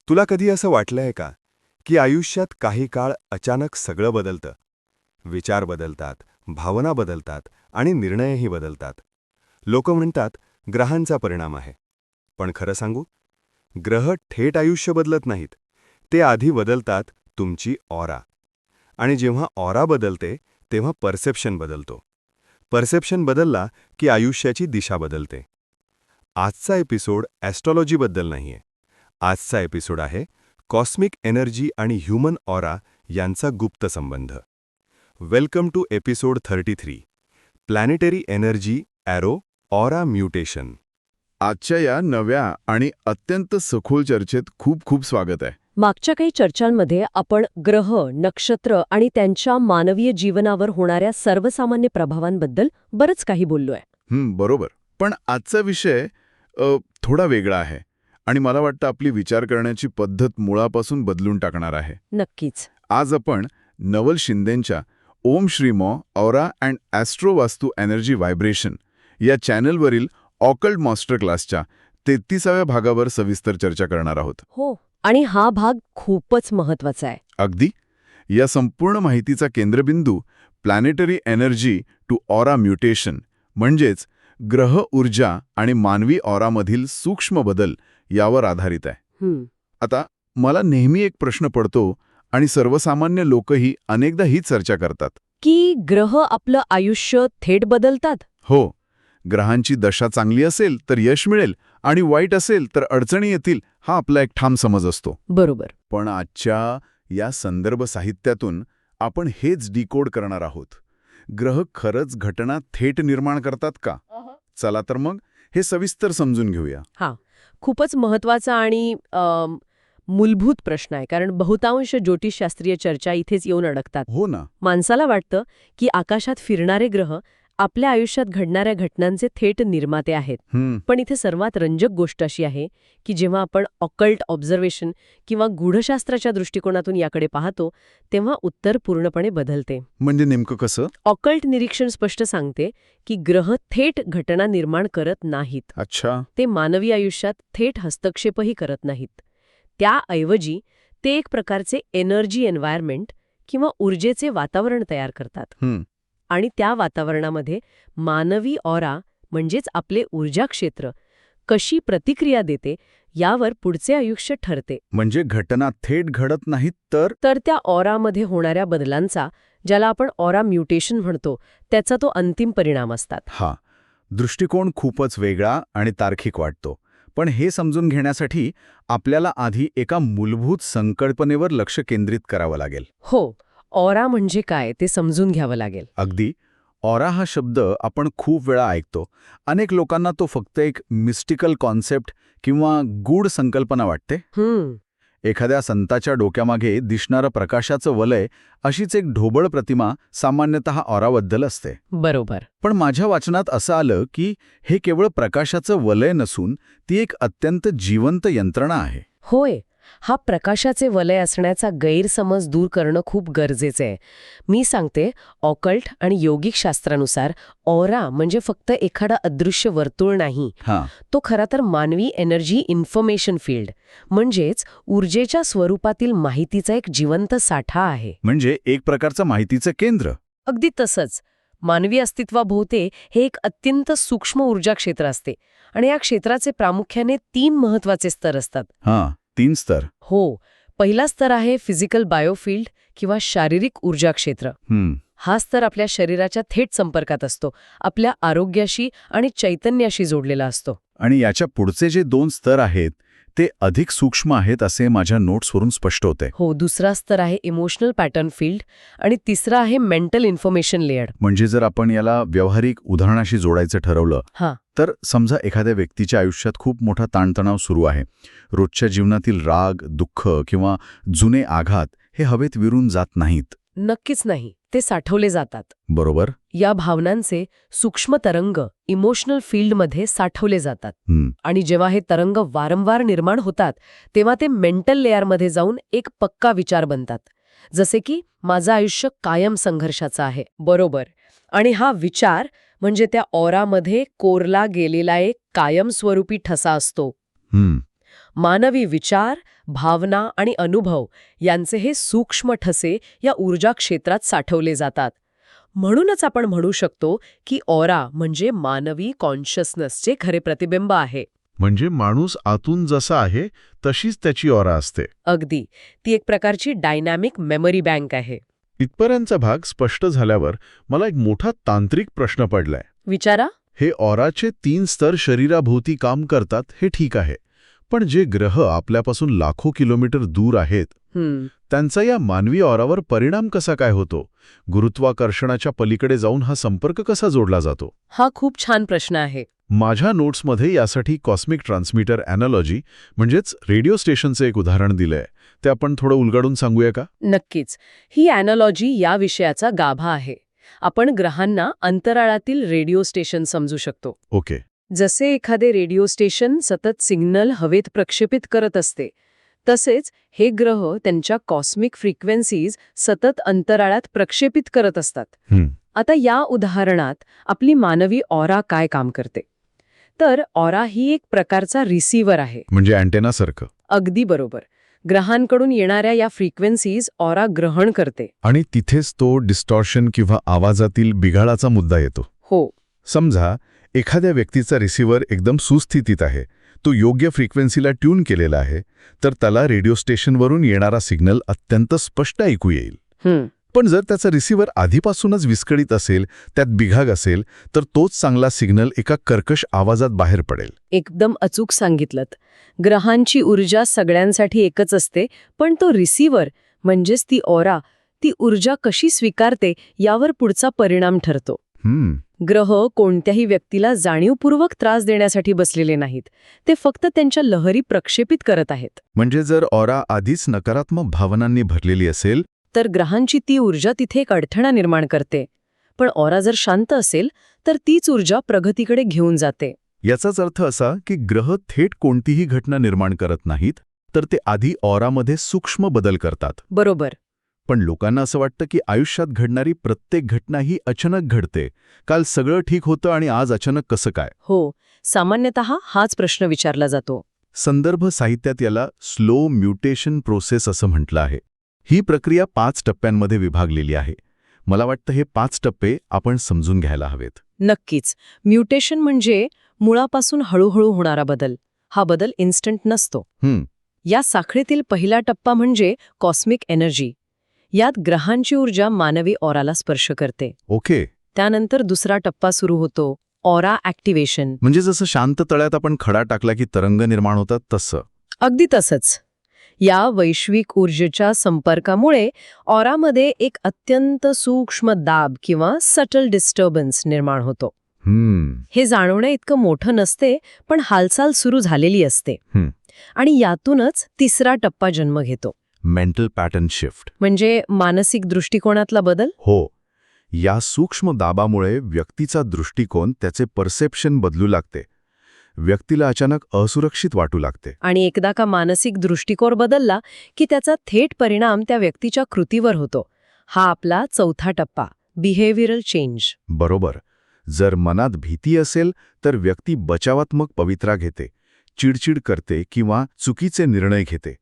तुला कधी असं वाटलंय का की आयुष्यात काही काळ अचानक सगळं बदलतं? विचार बदलतात, भावना बदलतात आणि निर्णयही बदलतात. लोक म्हणतात ग्रहांचा परिणाम आहे. पण खरं सांगू, ग्रह थेट आयुष्य बदलत नाहीत. ते आधी बदलतात तुमची ऑरा. आणि जेव्हा ऑरा बदलते तेव्हा परसेप्शन बदलतो. परसेप्शन बदलला की आयुष्याची दिशा बदलते. आजचा एपिसोड ॲस्ट्रॉलॉजीबद्दल नाहीये. आजचा एपिसोड आहे कॉस्मिक एनर्जी आणि ह्यूमन ऑरा यांचा गुप्त संबंध. Welcome to episode 33, planetary energy arrow aura mutation. आजच्या या नव्या आणि अत्यंत सखोल चर्चेत खूप खूप स्वागत आहे. मागच्या काही चर्चांमध्ये आपण ग्रह, नक्षत्र आणि त्यांच्या मानवीय जीवनावर होणाऱ्या सर्वसामान्य प्रभावांबद्दल बरंच काही बोललोय. बरोबर. पण आजचा विषय थोडा वेगळा आहे आणि मला वाटतं आपली विचार करण्याची पद्धत मुळापासून बदलून टाकणार आहे. नक्कीच. आज आपण नवल शिंदेंच्या ओम श्रीमॉ ऑरा अँड ॲस्ट्रो वास्तू एनर्जी व्हायब्रेशन या चॅनलवरील ऑकल्ट मास्टर क्लासच्या 33व्या भागावर सविस्तर चर्चा करणार आहोत. हो, आणि हा भाग खूपच महत्वाचा आहे. अगदी. या संपूर्ण माहितीचा केंद्रबिंदू planetary energy to aura mutation म्हणजेच ग्रह ऊर्जा आणि मानवी ऑरामधील सूक्ष्म बदल यावर आधारित आहे. आता मला नेहमी एक प्रश्न पडतो आणि सर्वसामान्य लोकही अनेकदा हीच चर्चा करतात की ग्रह आपलं आयुष्य थेट बदलतात? हो, ग्रहांची दशा चांगली असेल तर यश मिळेल आणि वाईट असेल तर अडचणी येतील, हा आपला एक ठाम समज असतो. बरोबर. पण आजच्या या संदर्भ साहित्यातून आपण हेच डिकोड करणार आहोत. ग्रह खरंच घटना थेट निर्माण करतात का? चला तर मग हे सविस्तर समजून घेऊया. हा, खूपच महत्वाचा आणि मूलभूत प्रश्न आहे, कारण बहुतांश ज्योतिषशास्त्रीय चर्चा इथेच येऊन अडकतात. हो ना. माणसाला वाटतं की आकाशात फिरणारे ग्रह आपल्या आयुष्यात घडणाऱ्या घटनांचे थेट निर्माते आहेत. पण इथे सर्वात रंजक गोष्ट अशी आहे की जेव्हा आपण ऑकल्ट ऑब्झर्वेशन किंवा गूढशास्त्राच्या दृष्टिकोनातून याकडे पाहतो तेव्हा उत्तर पूर्णपणे बदलते. म्हणजे नेमकं कसं? ऑकल्ट निरीक्षण स्पष्ट सांगते की ग्रह थेट घटना निर्माण करत नाहीत. अच्छा. ते मानवी आयुष्यात थेट हस्तक्षेपही करत नाहीत. त्याऐवजी ते एक प्रकारचे एनर्जी एन्व्हायरमेंट किंवा ऊर्जेचे वातावरण तयार करतात. आणि त्या वातावरणामध्ये मानवी ऑरा म्हणजेच आपले ऊर्जा क्षेत्र कशी प्रतिक्रिया देते यावर पुढचे आयुष्य ठरते. म्हणजे घटना थेट घडत नाहीत तर त्या ऑरामध्ये होणाऱ्या बदलांचा, ज्याला आपण ऑरा म्युटेशन म्हणतो, त्याचा तो अंतिम परिणाम असतात. हा दृष्टिकोन खूपच वेगळा आणि तार्किक वाटतो. पण हे समजून घेण्यासाठी आपल्याला आधी एका मूलभूत संकल्पनेवर लक्ष केंद्रित करावं लागेल. हो, ऑरा म्हणजे काय ते समजून घ्यावं लागेल. अगदी. ऑरा हा शब्द आपण खूप वेळा ऐकतो. अनेक लोकांना तो फक्त एक मिस्टिकल कॉन्सेप्ट किंवा गूढ संकल्पना वाटते. एखाद्या संताच्या डोक्यामागे दिसणारं प्रकाशाचं वलय अशीच एक ढोबळ प्रतिमा सामान्यतः ऑराबद्दल असते. बरोबर. पण माझ्या वाचनात असं आलं की हे केवळ प्रकाशाचं वलय नसून ती एक अत्यंत जिवंत यंत्रणा आहे. होय, हा प्रकाशाचे वलय असण्याचा गैरसमज दूर करणं खूप गरजेचं आहे. मी सांगते, ऑकल्ट आणि योगिक शास्त्रानुसार ऑरा म्हणजे फक्त एखादा अदृश्य वर्तुळ नाही. तो खरा तर मानवी एनर्जी इन्फॉर्मेशन फील्ड म्हणजेच ऊर्जेच्या स्वरूपातील माहितीचा एक जिवंत साठा आहे. म्हणजे एक प्रकारचं माहितीचं केंद्र. अगदी तसंच. मानवी अस्तित्वाभोवते हे एक अत्यंत सूक्ष्म ऊर्जा क्षेत्र असते आणि या क्षेत्राचे प्रामुख्याने 3 महत्वाचे स्तर असतात. 3 स्तर. हो. पहिला स्तर आहे फिजिकल बायोफील्ड किंवा शारीरिक ऊर्जा क्षेत्र. हा स्तर आपल्या शरीराच्या थेट संपर्कात असतो, आपल्या आरोग्याशी आणि चैतन्याशी जोडलेला असतो. आणि याच्या पुढचे जे 2 स्तर आहेत ते अधिक सूक्ष्म आहेत असे माझ्या नोट्सवरून स्पष्ट होते. हो. दुसरा स्तर आहे इमोशनल पॅटर्न फील्ड आणि तिसरा आहे मेंटल इन्फॉर्मेशन लेयर. म्हणजे जर आपण याला व्यावहारिक उदाहरणाशी जोडायचं ठरवलं तर समजा एखाद्या व्यक्तीच्या आयुष्यात खूप मोठा ताणतणाव सुरू आहे. रोजच्या जीवनातील राग, दुःख किंवा जुने आघात हे हवेत विरून जात नाहीत. नक्कीच नाही. ते साठवले जातात. बरोबर. या भावनांचे सूक्ष्म तरंग इमोशनल फील्डमध्ये साठवले जातात. आणि जेव्हा हे तरंग वारंवार निर्माण होतात तेव्हा ते मेंटल लेअरमध्ये जाऊन एक पक्का विचार बनतात. जसे की माझं आयुष्य कायम संघर्षाचं आहे. बरोबर. आणि हा विचार म्हणजे त्या ऑरामध्ये कोरला गेलेला एक कायमस्वरूपी ठसा असतो. मानवी विचार, भावना आणि अनुभव यांचे हे सूक्ष्म ठसे या ऊर्जा क्षेत्रात साठवले जातात. म्हणूनच आपण म्हणू शकतो की ऑरा म्हणजे मानवी कॉन्शियसनेसचे खरे प्रतिबिंब आहे. म्हणजे माणूस आतून जसा आहे तशीच त्याची ऑरा असते. अगदी. ती एक प्रकारची डायनॅमिक मेमरी बँक आहे. इथपर्यंतचा भाग स्पष्ट झाल्यावर मला एक मोठा तांत्रिक प्रश्न पडलाय. विचारा. हे ऑराचे 3 स्तर शरीराभोवती काम करतात हे ठीक आहे, पण जे ग्रह आपल्यापासून लाखो किलोमीटर दूर आहेत त्यांचा या मानवी ऑरावर परिणाम कसा काय होतो? गुरुत्वाकर्षणाच्या पलीकडे जाऊन हा संपर्क कसा जोडला जातो? हा खूप छान प्रश्न आहे. माझ्या नोट्समध्ये यासाठी कॉस्मिक ट्रान्समीटर ॲनालॉजी म्हणजेच रेडिओ स्टेशनचं एक उदाहरण दिलंय. ते आपण थोडं उलगडून सांगूया का? नक्कीच. ही ॲनालॉजी या विषयाचा गाभा आहे. आपण ग्रहांना अंतराळातील रेडिओ स्टेशन समजू शकतो. ओके. जसे एखादे रेडिओ स्टेशन सतत सिग्नल हवेत प्रक्षेपित करत असते, तसेच हे ग्रह त्यांच्या कॉस्मिक फ्रिक्वेन्सीज सतत अंतराळात प्रक्षेपित करत असतात. आता या उदाहरणात आपली मानवी ऑरा काय काम करते? तर ऑरा ही एक प्रकारचा रिसीव्हर आहे. म्हणजे अँटेनासारखं. अगदी बरोबर. ग्रहांकडून येणाऱ्या या फ्रिक्वेन्सीज ऑरा ग्रहण करते. आणि तिथेच तो डिस्टॉर्शन किंवा आवाजातील बिघाडाचा मुद्दा येतो. हो. समजा एखाद्या व्यक्तीचा रिसीव्हर एकदम सुस्थितीत आहे, तो योग्य फ्रिक्वेन्सीला ट्यून केलेला आहे, तर त्याला रेडिओ स्टेशनवरून येणारा सिग्नल अत्यंत स्पष्ट ऐकू येईल. पण जर त्याचा रिसीव्हर आधीपासूनच विस्कळीत असेल, त्यात बिघाग असेल, तर तोच चांगला सिग्नल एका कर्कश आवाजात बाहेर पडेल. एकदम अचूक सांगितलंत. ग्रहांची ऊर्जा सगळ्यांसाठी एकच असते, पण तो रिसीव्हर म्हणजेच ती ऑरा, ती ऊर्जा कशी स्वीकारते यावर पुढचा परिणाम ठरतो. ग्रह कोणत्याही व्यक्तीला जाणीवपूर्वक त्रास देण्यासाठी बसलेले नाहीत. ते फक्त त्यांच्या लहरी प्रक्षेपित करत आहेत. म्हणजे जर ऑरा आधीच नकारात्मक भावनांनी भरलेली असेल, तर ग्रहांची ती ऊर्जा तिथे एक अडथळा निर्माण करते. पण ऑरा जर शांत असेल तर तीच ऊर्जा प्रगतीकडे घेऊन जाते. याचाच अर्थ असा की ग्रह थेट कोणतीही घटना निर्माण करत नाहीत, तर ते आधी ऑरामध्ये सूक्ष्म बदल करतात. बरोबर. पण लोकांना असं वाटतं की आयुष्यात घडणारी प्रत्येक घटना ही अचानक घडते. काल सगळं ठीक होतं आणि आज अचानक कसं काय? हो, सामान्यतः हाच प्रश्न विचारला जातो. संदर्भ साहित्यात याला स्लो म्युटेशन प्रोसेस असं म्हटलं आहे. ही प्रक्रिया 5 टप्प्यांमध्ये विभागलेली आहे. मला वाटतं हे 5 टप्पे आपण समजून घ्यायला हवेत. नक्कीच. म्युटेशन म्हणजे मुळापासून हळूहळू होणारा बदल. हा बदल इन्स्टंट नसतो. या साखळीतील पहिला टप्पा म्हणजे कॉस्मिक एनर्जी. यात ग्रहांची ऊर्जा मानवी ऑराला स्पर्श करते. ओके. त्यानंतर दुसरा टप्पा सुरू होतो, ऑरा ॲक्टिव्हेशन. म्हणजे जसं शांत तळ्यात आपण खडा टाकला की तरंग निर्माण होतात तसं. अगदी तसंच. या वैश्विक ऊर्जेच्या संपर्कामुळे ऑरामध्ये एक अत्यंत सूक्ष्म दाब किंवा सटल डिस्टर्बन्स निर्माण होतो. हे जाणवण्या इतकं मोठं नसते, पण हालचाल सुरू झालेली असते. आणि यातूनच तिसरा टप्पा जन्म घेतो. Mental pattern shift. म्हणजे मानसिक दृष्टिकोनातला बदल. हो. या सूक्ष्म दाबामुळे व्यक्तीचा दृष्टिकोन, त्याचे परसेप्शन बदलू लागते. व्यक्तीला अचानक असुरक्षित वाटू लागते. आणि एकदा का मानसिक दृष्टिकोन बदलला की त्याचा थेट परिणाम त्या व्यक्तीच्या कृतीवर होतो. हा आपला चौथा टप्पा, बिहेव्हिअरल चेंज. बरोबर. जर मनात भीती असेल तर व्यक्ती बचावात्मक पवित्रा घेते, चिडचिड करते किंवा चुकीचे निर्णय घेते.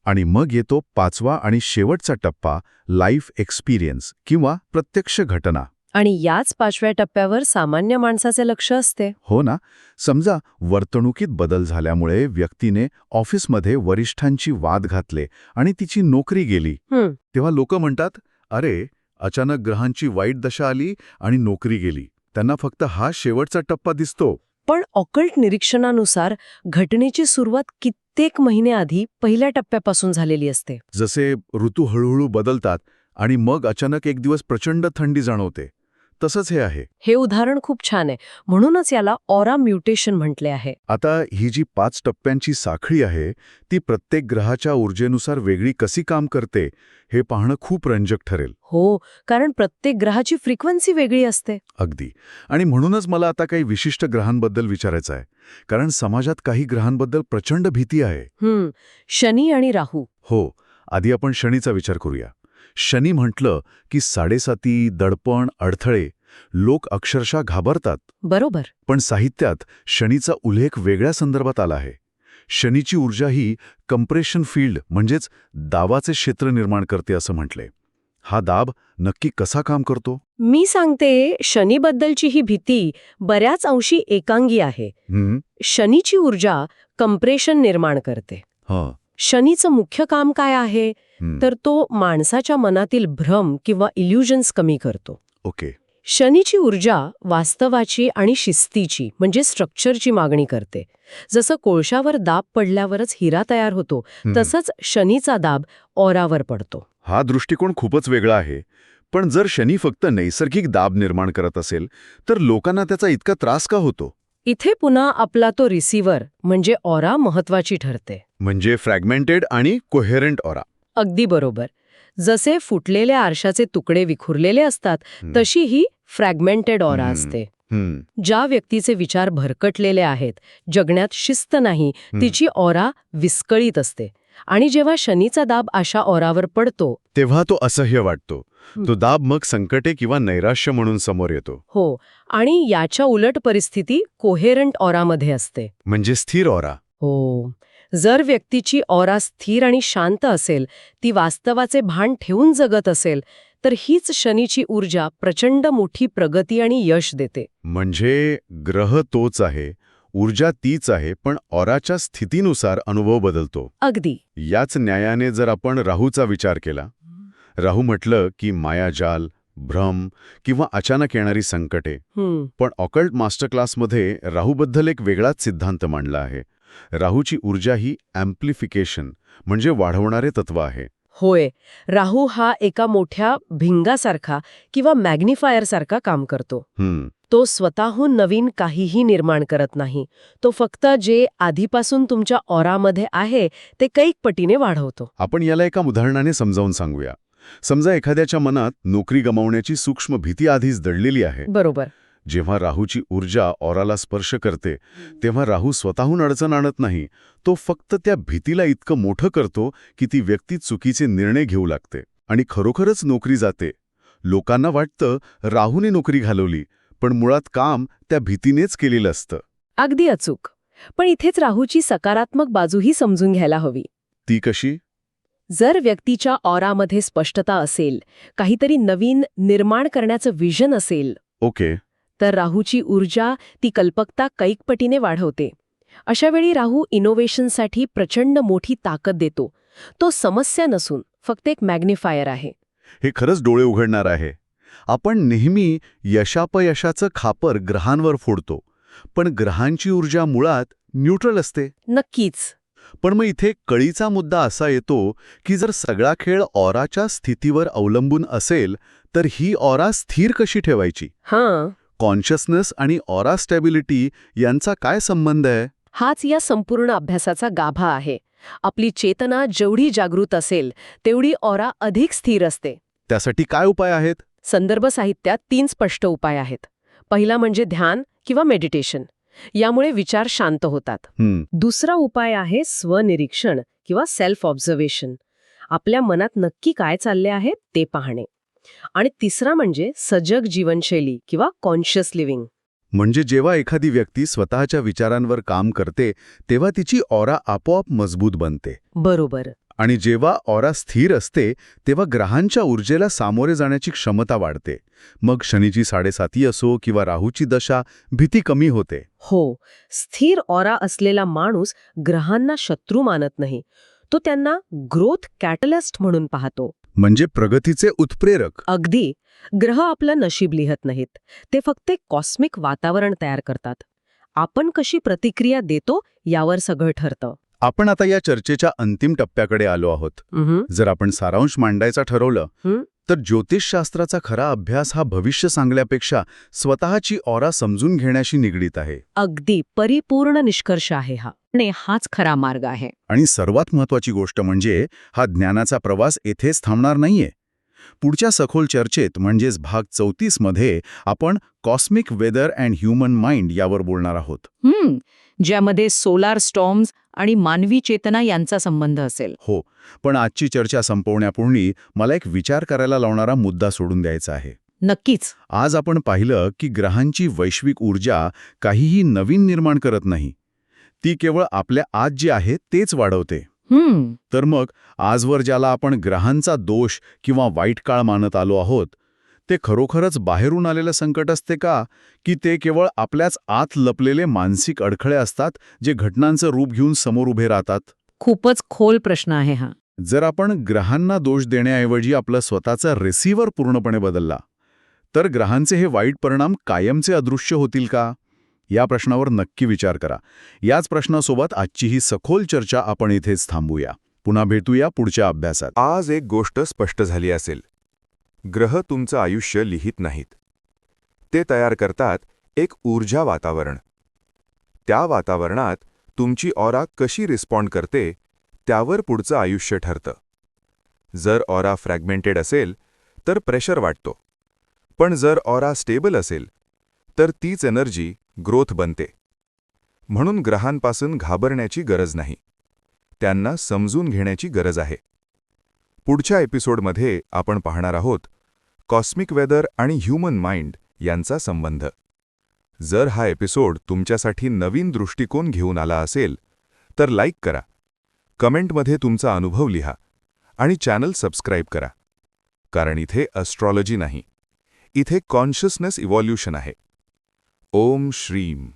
आणि मग येतो 5वा आणि शेवटचा टप्पा, लाईफ एक्सपिरियन्स किंवा प्रत्यक्ष घटना. आणि याच 5व्या टप्प्यावर सामान्य माणसाचे लक्ष असते. हो ना. समजा वर्तणुकीत बदल झाल्यामुळे व्यक्तीने ऑफिसमध्ये वरिष्ठांची वाद घातले आणि तिची नोकरी गेली. तेव्हा लोक म्हणतात, अरे, अचानक ग्रहांची वाईट दशा आली आणि नोकरी गेली. त्यांना फक्त हा शेवटचा टप्पा दिसतो. पण ऑकल्ट निरीक्षणानुसार घटनेची सुरुवात कित्येक महिने आधी पहिल्या टप्प्यापासून झालेली असते. जसे ऋतू हळूहळू बदलतात आणि मग अचानक एक दिवस प्रचंड थंडी जाणवते, तसंच हे आहे. हे उदाहरण खूप छान आहे. म्हणूनच याला ऑरा म्युटेशन म्हटले आहे. आता ही जी 5 टप्प्यांची साखळी आहे ती प्रत्येक ग्रहाच्या ऊर्जेनुसार वेगळी कशी काम करते हे पाहणं खूप रंजक ठरेल. हो, कारण प्रत्येक ग्रहाची फ्रिक्वेन्सी वेगळी असते. अगदी. आणि म्हणूनच मला आता काही विशिष्ट ग्रहांबद्दल विचारायचं आहे, कारण समाजात काही ग्रहांबद्दल प्रचंड भीती आहे. शनी आणि राहू. हो. आधी आपण शनीचा विचार करूया. शनी म्हटलं की 7.5, दडपण, अडथळे, लोक अक्षरशः घाबरतात. बरोबर. पण साहित्यात शनीचा उल्लेख वेगळ्या संदर्भात आला आहे. शनीची ऊर्जा ही कंप्रेशन फील्ड म्हणजेच दाबाचे क्षेत्र निर्माण करते असं म्हटले. हा दाब नक्की कसा काम करतो? मी सांगते, शनीबद्दलची ही भीती बऱ्याच अंशी एकांगी आहे. शनीची ऊर्जा कंप्रेशन निर्माण करते. हां. शनीचं मुख्य काम काय आहे? तर तो माणसाच्या मनातील भ्रम किंवा इल्युजन्स कमी करतो. ओके. शनीची ऊर्जा वास्तवाची आणि शिस्तीची म्हणजे स्ट्रक्चरची मागणी करते. जसं कोळशावर दाब पडल्यावरच हिरा तयार होतो, तसंच शनीचा दाब ऑरावर पडतो. हा दृष्टिकोन खूपच वेगळा आहे. पण जर शनी फक्त नैसर्गिक दाब निर्माण करत असेल तर लोकांना त्याचा इतका त्रास का होतो? इथे पुन्हा आपला तो रिसिव्हर म्हणजे ऑरा महत्वाची ठरते. म्हणजे फ्रॅगमेंटेड आणि कोहेरंट ऑरा. अगदी बरोबर. जसे फुटलेल्या आरशाचे तुकडे विखुरलेले असतात, तशी ही फ्रॅगमेंटेड ऑरा असते. ज्या व्यक्तीचे विचार भरकटलेले आहेत, जगण्यात शिस्त नाही, तिची ऑरा विस्कळीत असते. आणि जेव्हा शनीचा दाब अशा ऑरावर पडतो तेव्हा तो असह्य वाटतो. तो दाब मग संकटे किंवा नैराश्य म्हणून समोर येतो. हो, आणि याच्या उलट परिस्थिती कोहेरंट ऑरामध्ये असते. म्हणजे स्थिर ऑरा. हो. जर व्यक्तीची ऑरा स्थिर आणि शांत असेल, ती वास्तवाचे भान ठेवून जगत असेल, तर हीच शनीची ऊर्जा प्रचंड मोठी प्रगती आणि यश देते. म्हणजे ग्रह तोच आहे, ऊर्जा तीच आहे, पण ऑराच्या स्थितीनुसार अनुभव बदलतो. अगदी. याच न्यायाने जर आपण राहूचा विचार केला, राहू म्हटलं की मायाजाल, भ्रम किंवा अचानक येणारी संकटे. पण ऑकल्ट मास्टर क्लासमध्ये राहूबद्दल एक वेगळाच सिद्धांत मांडला आहे. राहूची ऊर्जा ही ॲम्प्लिफिकेशन म्हणजे वाढवणारे तत्व आहे. होय, राहू हा एका मोठ्या भिंगासारखा किंवा मॅग्निफायरसारखा काम करतो. तो स्वतःहून नवीन काहीही निर्माण करत नाही. तो फक्त जे आधीपासून तुमच्या ऑरामध्ये आहे ते कैक पटीने वाढवतो. आपण याला एका उदाहरणाने समजावून सांगूया. समजा एखाद्याच्या मनात नोकरी गमावण्याची सूक्ष्म भीती आधीच दडलेली आहे. बरोबर. जेव्हा राहूची ऊर्जा ऑराला स्पर्श करते तेव्हा राहू स्वतःहून अडचण आणत नाही. तो फक्त त्या भीतीला इतकं मोठं करतो की ती व्यक्ती चुकीचे निर्णय घेऊ लागते आणि खरोखरच नोकरी जाते. लोकांना वाटतं राहूने नोकरी घालवली, पण मुळात काम त्या भीतीनेच केलेलं असतं. अगदी अचूक. पण इथेच राहूची सकारात्मक बाजूही समजून घ्यायला हवी. ती कशी? जर व्यक्तीच्या ऑरामध्ये स्पष्टता असेल, काहीतरी नवीन निर्माण करण्याचं विजन असेल, ओके, तर राहूची ऊर्जा ती कल्पकता कैकपटीने वाढवते. अशावेळी राहू इनोव्हेशनसाठी प्रचंड मोठी ताकद देतो. तो समस्या नसून फक्त एक मॅग्निफायर आहे. हे खरंच डोळे उघडणार आहे. आपण नेहमी यशापयशाचं खापर ग्रहांवर फोडतो, पण ग्रहांची ऊर्जा मुळात न्यूट्रल असते. नक्कीच. पण मग इथे कळीचा मुद्दा असा येतो की जर सगळा खेळ ऑराच्या स्थितीवर अवलंबून असेल तर ही ऑरा स्थिर कशी ठेवायची? हां. कॉन्शियसनेस आणि ऑरा स्टॅबिलिटी यांचा काय संबंध आहे? हाच या संपूर्ण अभ्यासाचा गाभा आहे. आपली चेतना जेवढी जागृत असेल तेवढी ऑरा अधिक स्थिर असते. त्यासाठी काय उपाय आहेत? संदर्भ साहित्यात 3 स्पष्ट उपाय आहेत. पहिला म्हणजे ध्यान किंवा मेडिटेशन. यामुळे विचार शांत होतात. दुसरा उपाय आहे स्वनिरीक्षण किंवा सेल्फ ऑब्झर्वेशन. आपल्या मनात नक्की काय चालले आहे ते पाहणे. आणि तिसरा म्हणजे सजग जीवनशैली किंवा कॉन्शियस लिव्हिंग. म्हणजे जेव्हा एखादी व्यक्ती स्वतःच्या विचारांवर काम करते तेव्हा तिची ऑरा आपोआप मजबूत बनते. बरोबर. आणि जेव्हा ऑरा स्थिर असते तेव्हा ग्रहांच्या ऊर्जेला सामोरे जाण्याची क्षमता वाढते. मग शनीची 7.5 असो किंवा राहूची दशा, भीती कमी होते. हो, स्थिर ऑरा असलेला माणूस ग्रहांना शत्रू मानत नाही. तो त्यांना ग्रोथ कॅटलिस्ट म्हणून पाहतो. म्हणजे प्रगतीचे उत्प्रेरक. अगदी. ग्रह आपलं नशीब लिहत नाहीत. ते फक्त एक कॉस्मिक वातावरण तयार करतात. आपण कशी प्रतिक्रिया देतो यावर सगळं ठरतं. आपण आता या चर्चेच्या अंतिम टप्प्याकडे आलो आहोत. जर आपण सारांश मांडायचा ठरवलं तर ज्योतिषशास्त्राचा खरा अभ्यास हा भविष्य सांगण्यापेक्षा स्वतःची ऑरा समजून घेण्याशी निगडीत आहे. अगदी परिपूर्ण निष्कर्ष आहे हा. आणि हाच खरा मार्ग आहे. आणि सर्वात महत्वाची गोष्ट म्हणजे हा ज्ञानाचा प्रवास येथेच थांबणार नाहीये. पुढच्या सखोल चर्चेत म्हणजेच भाग 34 मध्ये आपण cosmic weather and human mind यावर बोलणार आहोत. ज्यामध्ये सोलार स्टॉर्म्स आणि मानवी चेतना यांचा संबंध असेल. हो, पण आजची चर्चा संपवण्यापूर्वी मला एक विचार करायला लावणारा मुद्दा सोडून द्यायचा आहे. नक्कीच. आज आपण पाहिलं की ग्रहांची वैश्विक ऊर्जा काहीही नवीन निर्माण करत नाही. ती केवळ आपल्या आत जी आहे तेच वाढवते. तर मग आजवर ज्याला आपण ग्रहांचा दोष किंवा वाईट काळ मानत आलो आहोत, ते खरोखरच बाहेरून आलेलं संकट असते का, की ते केवळ आपल्याच आत लपलेले मानसिक अडखळे असतात जे घटनांचं रूप घेऊन समोर उभे राहतात? खूपच खोल प्रश्न आहे हा. जर आपण ग्रहांना दोष देण्याऐवजी आपला स्वतःचा रिसीव्हर पूर्णपणे बदलला, तर ग्रहांचे हे वाईट परिणाम कायमचे अदृश्य होतील का? या प्रश्नावर नक्की विचार करा. याच प्रश्नासोबत आजची ही सखोल चर्चा आपण इथेच थांबूया. पुन्हा भेटूया पुढच्या अभ्यासात. आज एक गोष्ट स्पष्ट झाली असेल. ग्रह तुमचं आयुष्य लिहित नाहीत. ते तयार करतात एक ऊर्जा वातावरण. त्या वातावरणात तुमची ऑरा कशी रिस्पॉन्ड करते त्यावर पुढचं आयुष्य ठरतं. जर ऑरा फ्रॅगमेंटेड असेल तर प्रेशर वाटतो. पण जर ऑरा स्टेबल असेल तर तीच एनर्जी ग्रोथ बनते. म्हणून ग्रहांपासून घाबरण्याची गरज नाही. त्यांना समजून घेण्याची गरज आहे. पुढच्या एपिसोडमध्ये आपण पाहणार आहोत कॉस्मिक वेदर आणि ह्यूमन माइंड यांचा संबंध. जर हा एपिसोड तुमच्यासाठी नवीन दृष्टिकोन घेऊन आला असेल तर लाईक करा, कमेंटमध्ये तुमचा अनुभव लिहा आणि चॅनल सबस्क्राईब करा. कारण इथे ॲस्ट्रॉलॉजी नाही, इथे कॉन्शियसनेस इव्हॉल्यूशन आहे. ओम श्रीम.